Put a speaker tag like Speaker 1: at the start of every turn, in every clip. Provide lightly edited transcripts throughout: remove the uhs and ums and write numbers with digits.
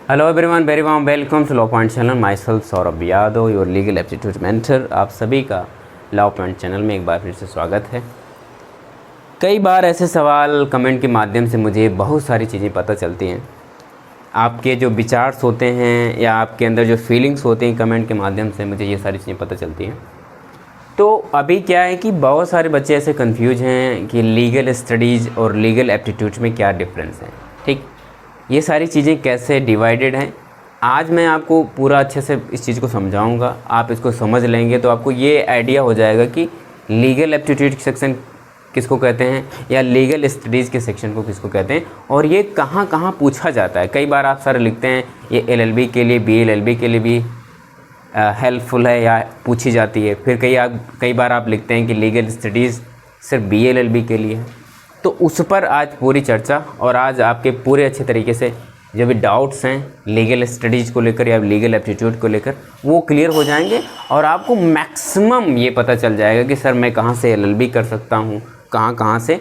Speaker 1: Hello everyone, very warm welcome to law point channel. Myself Saurabh Yadav, your legal aptitude mentor. आप सभी का law point channel में एक बार फिर से स्वागत है। कई बार ऐसे सवाल कमेंट के माध्यम से मुझे बहुत सारी चीज़ें पता चलती हैं। आपके जो विचार्स होते हैं या आपके अंदर जो फीलिंग्स होते हैं, कमेंट के माध्यम से मुझे ये सारी चीज़ें पता चलती हैं। तो अभी क्या है कि बहुत सारे बच्चे ऐसे कंफ्यूज हैं कि लीगल स्टडीज़ और लीगल एप्टीट्यूड में क्या डिफरेंस है। ठीक, ये सारी चीज़ें कैसे डिवाइडेड हैं, आज मैं आपको पूरा अच्छे से इस चीज़ को समझाऊंगा। आप इसको समझ लेंगे तो आपको ये आइडिया हो जाएगा कि लीगल एप्टीट्यूड सेक्शन किसको कहते हैं या लीगल स्टडीज़ के सेक्शन को किसको कहते हैं और ये कहाँ कहाँ पूछा जाता है। कई बार आप सर लिखते हैं ये LLB के लिए, BLLB के लिए भी हेल्पफुल है या पूछी जाती है। फिर कई बार आप लिखते हैं कि लीगल स्टडीज़ सिर्फ BLLB के लिए है। तो उस पर आज पूरी चर्चा, और आज आपके पूरे अच्छे तरीके से जो भी डाउट्स हैं लीगल स्टडीज़ को लेकर या लीगल एप्टीट्यूड को लेकर वो क्लियर हो जाएंगे और आपको मैक्सिमम ये पता चल जाएगा कि सर मैं कहाँ से LLB कर सकता हूँ, कहाँ से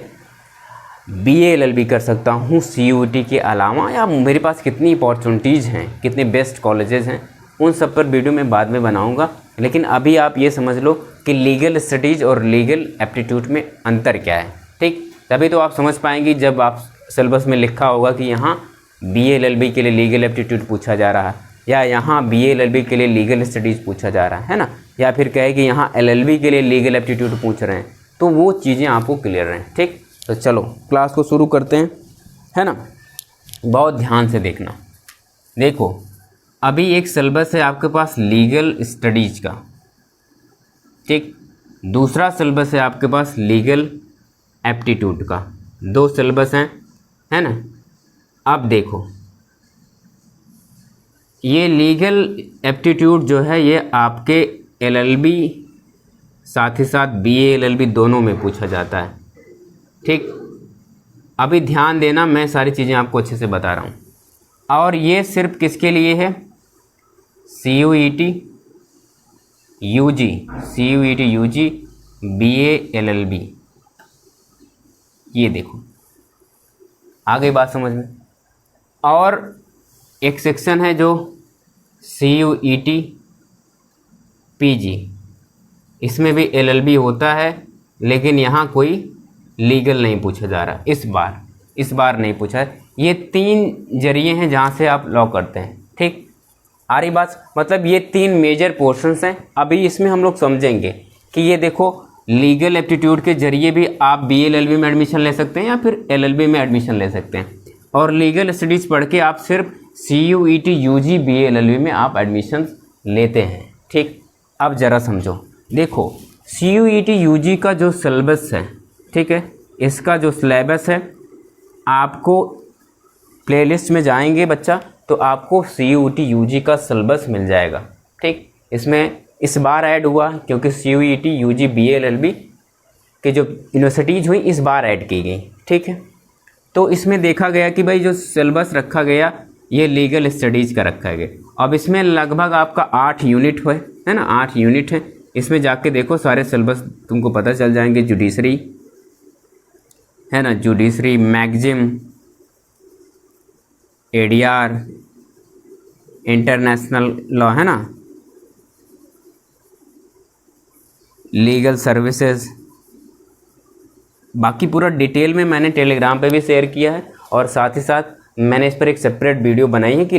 Speaker 1: BLLB कर सकता हूँ CUET के अलावा, या मेरे पास कितनी अपॉर्चुनिटीज़ हैं, कितने बेस्ट कॉलेजेस हैं। उन सब पर वीडियो मैं बाद में बनाऊँगा, लेकिन अभी आप ये समझ लो कि लीगल स्टडीज़ और लीगल एप्टीट्यूड में अंतर क्या है। ठीक, तभी तो आप समझ पाएंगे जब आप सिलेबस में लिखा होगा कि यहाँ BLLB के लिए लीगल एप्टीट्यूड पूछा जा रहा है या यहाँ BLLB के लिए लीगल स्टडीज़ पूछा जा रहा है ना, या फिर कहे कि यहाँ LLB के लिए लीगल एप्टीट्यूड पूछ रहे हैं, तो वो चीज़ें आपको क्लियर रहें। ठीक, तो चलो क्लास को शुरू करते हैं, है ना। बहुत ध्यान से देखना। देखो, अभी एक सिलेबस है आपके पास लीगल स्टडीज़ का, ठीक, दूसरा सिलेबस है आपके पास लीगल एप्टीट्यूड का। दो सिलेबस हैं, है ना। अब देखो, ये लीगल एप्टीट्यूड जो है ये आपके LLB साथ ही साथ BLLB दोनों में पूछा जाता है। ठीक, अभी ध्यान देना, मैं सारी चीज़ें आपको अच्छे से बता रहा हूँ। और ये सिर्फ किसके लिए है? CUET UG BA LLB। ये देखो, आ गई बात समझ में। और एक सेक्शन है जो CUET PG, इसमें भी LLB होता है, लेकिन यहाँ कोई लीगल नहीं पूछा जा रहा इस बार नहीं पूछा है। ये 3 जरिए हैं जहाँ से आप लॉ करते हैं। ठीक, आ रही बात, मतलब ये 3 मेजर पोर्शंस हैं। अभी इसमें हम लोग समझेंगे कि ये देखो, लीगल एप्टीट्यूड के जरिए भी आप BLLB में एडमिशन ले सकते हैं या फिर LLB में एडमिशन ले सकते हैं, और लीगल स्टडीज़ पढ़ के आप सिर्फ CUET UG BLLB में आप एडमिशन लेते हैं। ठीक, अब ज़रा समझो। देखो, CUET UG का जो सिलेबस है, ठीक है, इसका जो सिलेबस है, आपको प्लेलिस्ट में जाएंगे बच्चा तो आपको CUET UG का सिलेबस मिल जाएगा। ठीक, इसमें इस बार ऐड हुआ क्योंकि CUET UG BLLB के जो यूनिवर्सिटीज़ हुई इस बार ऐड की गई। ठीक है, तो इसमें देखा गया कि भाई जो सिलेबस रखा गया ये लीगल स्टडीज़ का रखा गया। अब इसमें लगभग आपका 8 यूनिट है ना, 8 यूनिट है। इसमें जाके देखो, सारे सिलेबस तुमको पता चल जाएंगे। जुडिशरी है ना, जुडिशरी, मैगजिम, ADR, इंटरनेशनल लॉ, है ना, लीगल सर्विसेज। बाकी पूरा डिटेल में मैंने टेलीग्राम पे भी शेयर किया है, और साथ ही साथ मैंने इस पर एक सेपरेट वीडियो बनाई है कि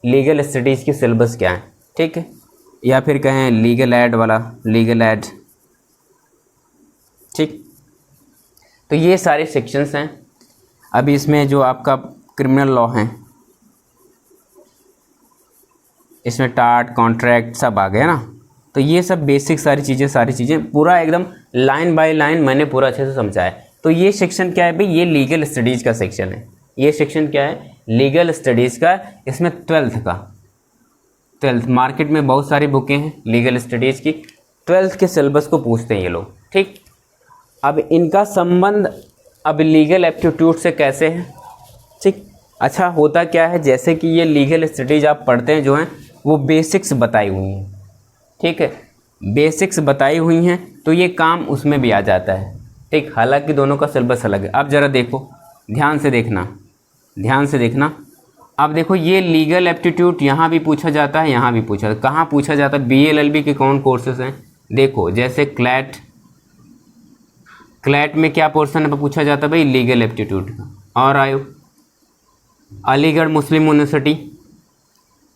Speaker 1: लीगल स्टडीज़ की सिलेबस क्या है। ठीक है, या फिर कहें लीगल एड वाला, लीगल एड। ठीक, तो ये सारे सेक्शंस हैं। अभी इसमें जो आपका क्रिमिनल लॉ है, इसमें टार्ट, कॉन्ट्रैक्ट सब आ गया ना। तो ये सब बेसिक सारी चीज़ें पूरा एकदम लाइन बाय लाइन मैंने पूरा अच्छे से समझाया। तो ये सेक्शन क्या है भाई? ये लीगल स्टडीज़ का सेक्शन है। ये सेक्शन क्या है? लीगल स्टडीज़ का। इसमें 12th मार्केट में बहुत सारी बुकें हैं लीगल स्टडीज़ की। 12th के सिलेबस को पूछते हैं ये लोग। ठीक, अब इनका संबंध अब लीगल एप्टीट्यूड से कैसे है? ठीक, अच्छा होता क्या है, जैसे कि ये लीगल स्टडीज़ आप पढ़ते हैं जो हैं वो बेसिक्स बताई हुई हैं। ठीक है, बेसिक्स बताई हुई हैं तो ये काम उसमें भी आ जाता है। ठीक, हालांकि दोनों का सिलेबस अलग है। अब ज़रा देखो, ध्यान से देखना, अब देखो ये लीगल एप्टीट्यूड यहाँ भी पूछा जाता है, यहाँ भी पूछा जाता है। कहाँ पूछा जाता है? BLLB के कौन कोर्सेज हैं? देखो जैसे क्लैट में क्या पोर्शन है पूछा जाता है भाई? लीगल एप्टीट्यूड का। और आयो अलीगढ़ मुस्लिम यूनिवर्सिटी,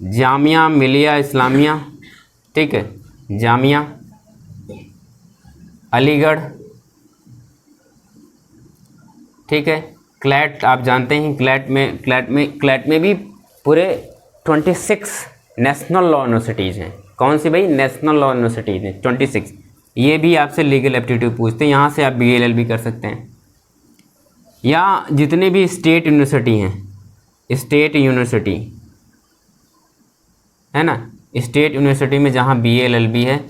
Speaker 1: जामिया मिलिया इस्लामिया, ठीक है, जामिया अलीगढ़, ठीक है। क्लैट आप जानते हैं, क्लैट में भी पूरे 26 नेशनल लॉ यूनिवर्सिटीज़ हैं। कौन सी भाई? नेशनल लॉ यूनिवर्सिटीज़ हैं 26। ये भी आपसे लीगल एप्टीट्यूड पूछते हैं, यहाँ से आप BLLB कर सकते हैं। या जितने भी स्टेट यूनिवर्सिटी हैं, स्टेट यूनिवर्सिटी है ना, स्टेट यूनिवर्सिटी में जहाँ BLLB है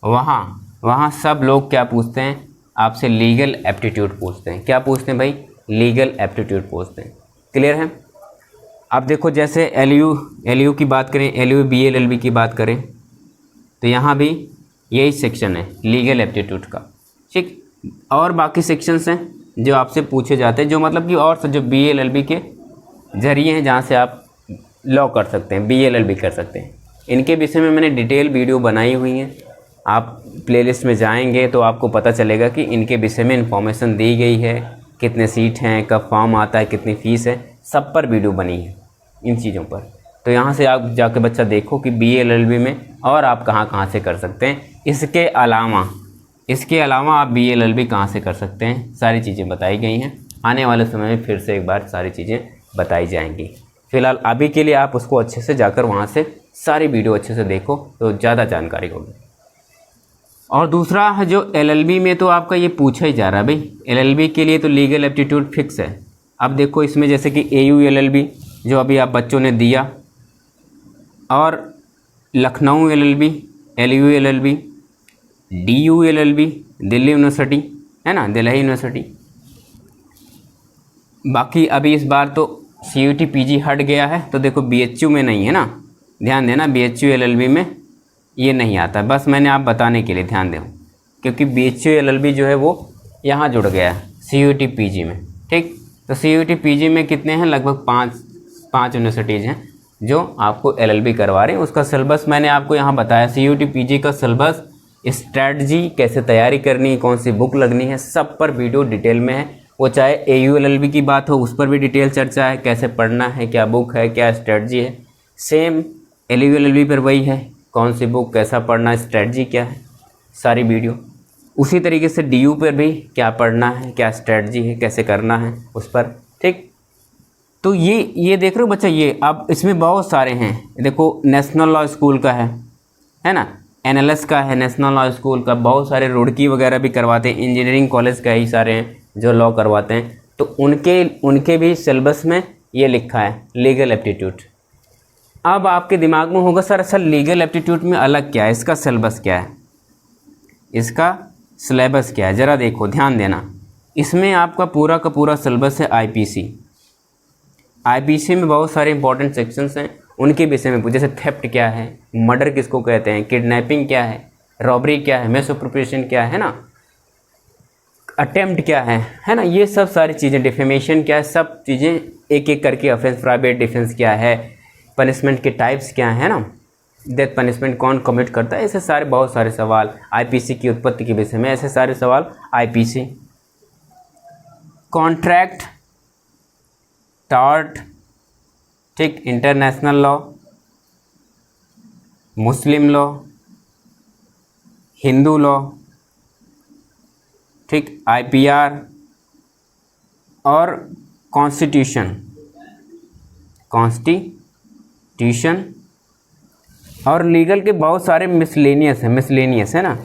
Speaker 1: वहाँ सब लोग क्या पूछते हैं आपसे? लीगल एप्टीट्यूड पूछते हैं। क्या पूछते हैं भाई? लीगल एप्टीट्यूड पूछते हैं। क्लियर है? अब देखो जैसे LU की बात करें, LU BLLB की बात करें तो यहाँ भी यही सेक्शन है लीगल एप्टीट्यूड का, ठीक। और बाकी सेक्शंस हैं जो आपसे पूछे जाते हैं, जो मतलब कि और जो BLLB के जरिए हैं, जहाँ से आप लॉ कर सकते हैं, BLLB कर सकते हैं। इनके विषय में मैंने डिटेल वीडियो बनाई हुई है, आप प्लेलिस्ट में जाएंगे तो आपको पता चलेगा कि इनके विषय में इंफॉर्मेशन दी गई है, कितने सीट हैं, कब फॉर्म आता है, कितनी फ़ीस है, सब पर वीडियो बनी है इन चीज़ों पर। तो यहाँ से आप जाके बच्चा देखो कि BLLB में और आप कहाँ से कर सकते हैं। इसके अलावा आप BLLB कहाँ से कर सकते हैं, सारी चीज़ें बताई गई हैं। आने वाले समय में फिर से एक बार सारी चीज़ें बताई जाएंगी। फ़िलहाल अभी के लिए आप उसको अच्छे से जाकर वहाँ से सारी वीडियो अच्छे से देखो तो ज़्यादा जानकारी होगी। और दूसरा है जो LLB में तो आपका ये पूछा ही जा रहा है भाई, LLB के लिए तो लीगल एप्टीट्यूड फिक्स है। अब देखो इसमें जैसे कि AU LLB जो अभी आप बच्चों ने दिया, और Lucknow LLB, LU LLB, DU LLB Delhi university है ना, दिल्ली यूनिवर्सिटी। बाकी अभी इस बार तो CUT PG हट गया है, तो देखो BHU में नहीं है ना, ध्यान देना BHU LLB में ये नहीं आता। बस मैंने आप बताने के लिए ध्यान दें, क्योंकि BHU LLB जो है वो यहाँ जुड़ गया है CUT PG में, ठीक। तो CUT PG में कितने हैं? लगभग पाँच यूनिवर्सिटीज़ हैं जो आपको LLB करवा रहे हैं। उसका सिलेबस मैंने आपको यहाँ बताया, CUT PG का सिलेबस, स्ट्रैटेजी, कैसे तैयारी करनी है, कौन सी बुक लगनी है, सब पर वीडियो डिटेल में है। वो चाहे AU LLB की बात हो, उस पर भी डिटेल चर्चा है, कैसे पढ़ना है, क्या बुक है, क्या स्ट्रैटेजी है। सेम LU LLB पर वही है, कौन सी बुक, कैसा पढ़ना है, स्ट्रैटेजी क्या है, सारी वीडियो। उसी तरीके से DU पर भी क्या पढ़ना है, क्या स्ट्रैटेजी है, कैसे करना है उस पर, ठीक। तो ये देख रहे हो बच्चा, ये अब इसमें बहुत सारे हैं। देखो नेशनल लॉ स्कूल का है ना, NLS का है, नेशनल लॉ स्कूल का, बहुत सारे रुड़की वगैरह भी करवाते हैं, इंजीनियरिंग कॉलेज का ही सारे हैं जो लॉ करवाते हैं। तो उनके भी सिलेबस में ये लिखा है लीगल एप्टीट्यूड। अब आपके दिमाग में होगा सर असल लीगल एप्टीट्यूड में अलग क्या है, इसका सिलेबस क्या है, इसका सिलेबस क्या है? ज़रा देखो, ध्यान देना। इसमें आपका पूरा का पूरा सिलेबस है IPC में बहुत सारे इंपॉर्टेंट सेक्शंस हैं, उनके विषय में जैसे थेफ्ट क्या है, मर्डर किसको कहते हैं, किडनैपिंग क्या है, रॉबरी क्या है, मिसअप्रोप्रिएशन क्या है ना, अटेम्प्ट क्या है ना, ये सब सारी चीज़ें, डिफेमेशन क्या है, सब चीज़ें एक एक करके, ऑफेंस प्राइवेट डिफेंस क्या है, पनिशमेंट के टाइप्स क्या है ना, डेथ पनिशमेंट कौन कमिट करता है, ऐसे सारे बहुत सारे सवाल IPC की उत्पत्ति के विषय में, ऐसे सारे सवाल IPC। कॉन्ट्रैक्ट, टॉर्ट, ठीक, इंटरनेशनल लॉ, मुस्लिम लॉ, हिंदू लॉ, ठीक, IPR और कॉन्स्टिट्यूशन और लीगल के बहुत सारे मिसलेनियस है ना,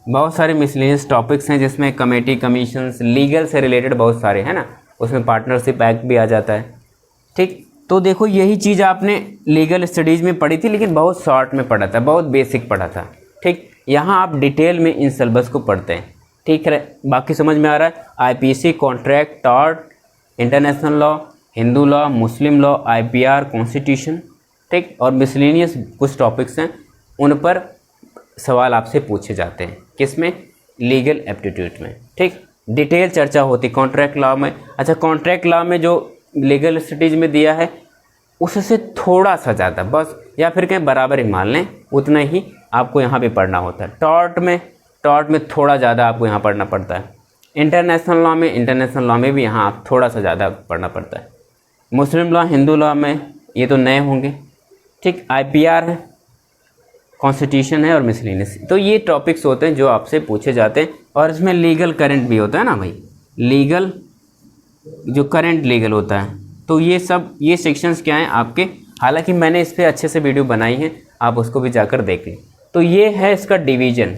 Speaker 1: बहुत सारे मिसलेनियस टॉपिक्स हैं जिसमें कमेटी, कमीशंस, लीगल से रिलेटेड बहुत सारे है ना, उसमें पार्टनरशिप एक्ट भी आ जाता है, ठीक। तो देखो यही चीज़ आपने लीगल स्टडीज़ में पढ़ी थी, लेकिन बहुत शॉर्ट में पढ़ा था, बहुत बेसिक पढ़ा था, ठीक। यहाँ आप डिटेल में इन सिलेबस को पढ़ते हैं, ठीक है। बाकी समझ में आ रहा है? IPC, contract, tort, international law, Hindu law, मुस्लिम लॉ, IPR, कॉन्स्टिट्यूशन, ठीक, और मिसलेनियस कुछ टॉपिक्स हैं, उन पर सवाल आपसे पूछे जाते हैं, किसमें? लीगल एप्टीट्यूड में, ठीक। डिटेल चर्चा होती कॉन्ट्रैक्ट लॉ में। अच्छा, कॉन्ट्रैक्ट लॉ में जो लीगल स्टडीज़ में दिया है उससे थोड़ा सा ज़्यादा बस, या फिर कहीं बराबर ही मान लें, उतना ही आपको यहाँ पे पढ़ना होता है। टॉर्ट में थोड़ा ज़्यादा आपको यहाँ पढ़ना पड़ता है। इंटरनेशनल लॉ में भी यहाँ आप थोड़ा सा ज़्यादा पढ़ना पड़ता है। मुस्लिम लॉ, हिंदू लॉ में ये तो नए होंगे, ठीक। IPR है, कॉन्स्टिट्यूशन है और मिसलेनियस। तो ये टॉपिक्स होते हैं जो आपसे पूछे जाते हैं, और इसमें लीगल करंट भी होता है ना भाई, लीगल जो करंट लीगल होता है। तो ये सेक्शंस क्या हैं आपके, हालांकि मैंने इस पर अच्छे से वीडियो बनाई है, आप उसको भी जाकर देख लें। तो ये है इसका डिवीज़न।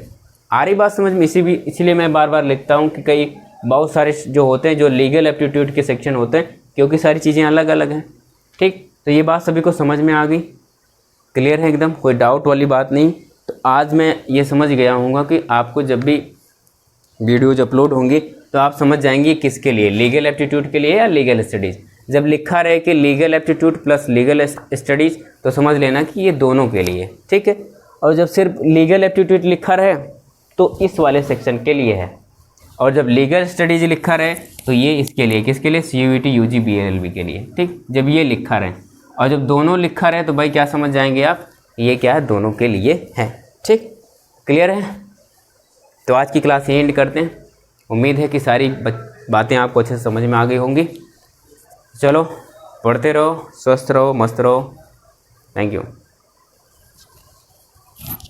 Speaker 1: आ रही बात समझ में? इसीलिए मैं बार बार लिखता हूँ कि कई बहुत सारे जो होते हैं जो लीगल एप्टीट्यूड के सेक्शन होते हैं, क्योंकि सारी चीज़ें अलग अलग हैं, ठीक। तो ये बात सभी को समझ में आ गई, क्लियर है एकदम, कोई डाउट वाली बात नहीं। तो आज मैं ये समझ गया हूँगा कि आपको जब भी वीडियोज अपलोड होंगी तो आप समझ जाएंगे किसके लिए, लीगल एप्टीट्यूड के लिए या लीगल स्टडीज़। जब लिखा रहे कि legal aptitude plus legal studies तो समझ लेना कि ये दोनों के लिए, ठीक है। और जब सिर्फ लीगल एप्टीट्यूड लिखा रहे तो इस वाले सेक्शन के लिए है, और जब लीगल स्टडीज लिखा रहे तो ये इसके लिए, किसके लिए, CUET UG BLLB के लिए, ठीक। जब ये लिखा रहे और जब दोनों लिखा रहे तो भाई क्या समझ जाएंगे आप, ये क्या है, दोनों के लिए है, ठीक। क्लियर है? तो आज की क्लास यही एंड करते हैं। उम्मीद है कि सारी बातें आपको अच्छे से समझ में आ गई होंगी। चलो पढ़ते रहो, स्वस्थ रहो, मस्त रहो। Thank you.